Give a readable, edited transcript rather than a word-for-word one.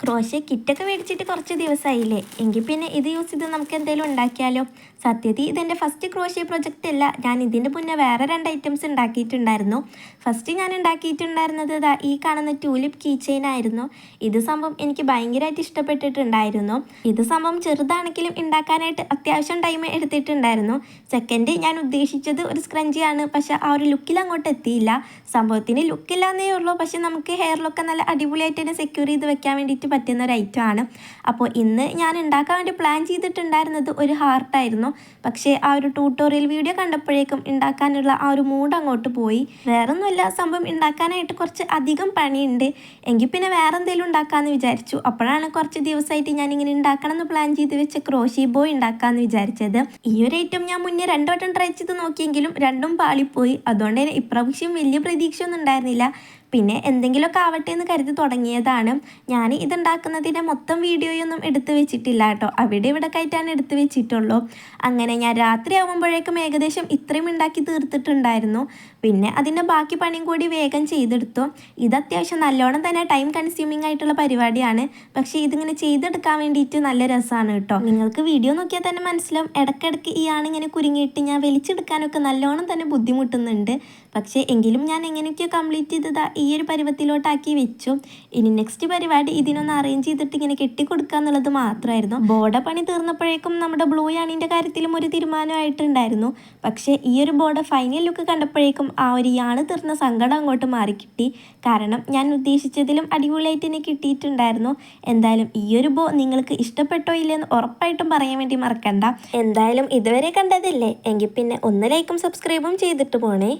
Crochet കിറ്റൊക്കെ മേടിച്ചിട്ട് കുറച്ച് ദിവസമായില്ലേ, എങ്കിൽ പിന്നെ ഇത് യൂസ് ചെയ്ത് നമുക്ക് എന്തെങ്കിലും ഉണ്ടാക്കിയാലോ. സത്യത്തിൽ ഇതെൻ്റെ ഫസ്റ്റ് ക്രോഷ്യ പ്രൊജക്റ്റ് അല്ല. ഞാൻ ഇതിൻ്റെ മുന്നേ വേറെ 2 ഐറ്റംസ് ഉണ്ടാക്കിയിട്ടുണ്ടായിരുന്നു. ഫസ്റ്റ് ഞാൻ ഉണ്ടാക്കിയിട്ടുണ്ടായിരുന്നത് ഈ കാണുന്ന ട്യൂലിപ്പ് കീ ചെയിൻ ആയിരുന്നു. ഇത് സംഭവം എനിക്ക് ഭയങ്കരമായിട്ട് ഇഷ്ടപ്പെട്ടിട്ടുണ്ടായിരുന്നു. ഇത് സംഭവം ചെറുതാണെങ്കിലും ഉണ്ടാക്കാനായിട്ട് അത്യാവശ്യം ടൈം എടുത്തിട്ടുണ്ടായിരുന്നു. സെക്കൻഡ് ഞാൻ ഉദ്ദേശിച്ചത് ഒരു സ്ക്രഞ്ചിയാണ്, പക്ഷെ ആ ഒരു ലുക്കിൽ അങ്ങോട്ട് എത്തിയില്ല. സംഭവത്തിന് ലുക്കില്ലാന്നേ ഉള്ളൂ, പക്ഷെ നമുക്ക് ഹെയറിലൊക്കെ നല്ല അടിപൊളിയായിട്ട് തന്നെ സെക്യൂർ ചെയ്ത് വെക്കാൻ വേണ്ടിയിട്ട് പറ്റുന്ന ഒരു ഐറ്റം ആണ്. അപ്പോൾ ഇന്ന് ഞാൻ ഉണ്ടാക്കാൻ വേണ്ടി പ്ലാൻ ചെയ്തിട്ടുണ്ടായിരുന്നത് ഒരു ഹാർട്ടായിരുന്നു. പക്ഷേ ആ ഒരു ട്യൂട്ടോറിയൽ വീഡിയോ കണ്ടപ്പോഴേക്കും ഉണ്ടാക്കാനുള്ള ആ ഒരു മൂഡ് അങ്ങോട്ട് പോയി. വേറൊന്നുമല്ല, സംഭവം ഉണ്ടാക്കാനായിട്ട് കുറച്ച് അധികം പണിയുണ്ട്. എങ്കിൽ പിന്നെ വേറെ എന്തെങ്കിലും ഉണ്ടാക്കാമെന്ന് വിചാരിച്ചു. അപ്പോഴാണ് കുറച്ച് ദിവസമായിട്ട് ഞാനിങ്ങനെ ഉണ്ടാക്കണം എന്ന് പ്ലാൻ ചെയ്ത് വെച്ച് ക്രോഷി ബോയ് ഉണ്ടാക്കാമെന്ന് വിചാരിച്ചത്. ഈ ഒരു ഐറ്റം ഞാൻ മുന്നേ 2 വട്ടം ട്രൈ ചെയ്ത് നോക്കിയെങ്കിലും രണ്ടും പാളിപ്പോയി. അതുകൊണ്ട് തന്നെ ഇപ്രാവശ്യം വലിയ പ്രതീക്ഷയൊന്നും ഉണ്ടായിരുന്നില്ല. പിന്നെ എന്തെങ്കിലുമൊക്കെ ആവട്ടെ എന്ന് കരുതി തുടങ്ങിയതാണ്. ഞാൻ ഇതുണ്ടാക്കുന്നതിൻ്റെ മൊത്തം വീഡിയോയൊന്നും എടുത്ത് വെച്ചിട്ടില്ല കേട്ടോ. അവിടെ ഇവിടെ ആയിട്ടാണ് എടുത്ത് വെച്ചിട്ടുള്ളൂ. അങ്ങനെ ഞാൻ രാത്രി ആകുമ്പോഴേക്കും ഏകദേശം ഇത്രയും ഉണ്ടാക്കി തീർത്തിട്ടുണ്ടായിരുന്നു. പിന്നെ അതിൻ്റെ ബാക്കി പണിയും കൂടി വേഗം ചെയ്തെടുത്തു. ഇത് അത്യാവശ്യം നല്ലോണം തന്നെ ടൈം കൺസ്യൂമിങ് ആയിട്ടുള്ള പരിപാടിയാണ്. പക്ഷേ ഇതിങ്ങനെ ചെയ്തെടുക്കാൻ വേണ്ടിയിട്ട് നല്ല രസമാണ് കേട്ടോ. നിങ്ങൾക്ക് വീഡിയോ നോക്കിയാൽ തന്നെ മനസ്സിലാവും, ഇടയ്ക്കിടയ്ക്ക് ഈ ആണിങ്ങനെ കുരുങ്ങിയിട്ട് ഞാൻ വലിച്ചെടുക്കാനൊക്കെ നല്ലോണം തന്നെ ബുദ്ധിമുട്ടുന്നുണ്ട്. പക്ഷേ എങ്കിലും ഞാൻ എങ്ങനെയൊക്കെയോ കംപ്ലീറ്റ് ചെയ്തത് ഈ ഒരു പരുവത്തിലോട്ടാക്കി വെച്ചു. ഇനി നെക്സ്റ്റ് പരിപാടി ഇതിനൊന്ന് അറേഞ്ച് ചെയ്തിട്ട് ഇങ്ങനെ കെട്ടിക്കൊടുക്കുക എന്നുള്ളത് മാത്രമായിരുന്നു. ബോർഡർ പണി തീർന്നപ്പോഴേക്കും നമ്മുടെ ബ്ലൂ യാണിൻ്റെ കാര്യത്തിലും ഒരു തീരുമാനമായിട്ടുണ്ടായിരുന്നു. പക്ഷേ ഈ ഒരു ബോർഡർ ഫൈനൽ ലുക്ക് കണ്ടപ്പോഴേക്കും ആ ഒരു യാണ് തീർന്ന സങ്കടം അങ്ങോട്ട് മാറിക്കിട്ടി. കാരണം ഞാൻ ഉദ്ദേശിച്ചതിലും അടിപൊളിയായിട്ട് തന്നെ കിട്ടിയിട്ടുണ്ടായിരുന്നു. എന്തായാലും ഈ ഒരു ബോ നിങ്ങൾക്ക് ഇഷ്ടപ്പെട്ടോ ഇല്ലെന്ന് ഉറപ്പായിട്ടും പറയാൻ വേണ്ടി മറക്കണ്ട. എന്തായാലും ഇതുവരെ കണ്ടതില്ലേ, എങ്കിൽ പിന്നെ ഒന്ന് ലൈക്കും സബ്സ്ക്രൈബും ചെയ്തിട്ട് പോണേ.